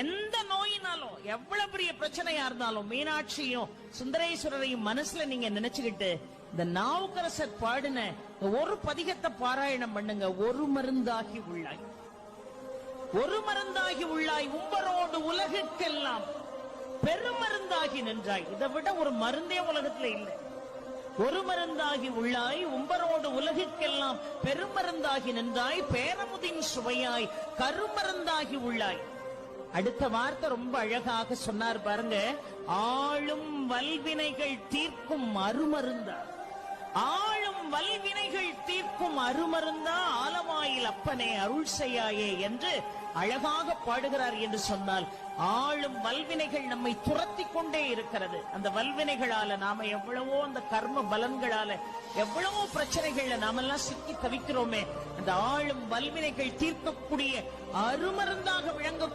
எந்த நோயினாலும் எவ்வளவு பெரிய பிரச்சனையா இருந்தாலும் மீனாட்சியும் சுந்தரேஸ்வரரையும் மனசுல நீங்க நினைச்சுக்கிட்டு இந்த நாவுக்கரசர் பாடின ஒரு பதிகத்தை பாராயணம் பண்ணுங்க. ஒரு மருந்தாகி உள்ளாய், ஒரு மருந்தாகி உள்ளாய், உம்பரோடு உலகுக்கெல்லாம் பெருமருந்தாகி நின்றாய். இதை விட ஒரு மருந்தே உலகத்துல இல்லை. ஒரு மருந்தாகி உள்ளாய், உம்பரோடு உலகுக்கெல்லாம் பெருமருந்தாகி நின்றாய், பேரமுதின் சுவையாய் கருமருந்தாகி உள்ளாய். அடுத்த வார்த்தை ரொம்ப அழகாக சொன்னார் பாருங்க. ஆளும் வல்வினைகள் தீர்க்கும் அருமருந்தா, ஆளும் வல்வினைகள் தீர்க்கும் அருமருந்தா, ஆலமாயில் அப்பனே அருள் செய்யாயே என்று அழகாக பாடுகிறார் என்று சொன்னால், ஆளும் வல்வினைகள் நம்மை துரத்தி கொண்டே இருக்கிறது. அந்த வல்வினைகளால நாம எவ்வளவோ, அந்த கர்ம பலன்களால எவ்வளவோ பிரச்சனைகள்ல நாமெல்லாம் சிக்கி தவிக்கிறோமே. அந்த ஆளும் வல்வினைகள் தீர்க்கக்கூடிய அருமருந்தாக விளங்க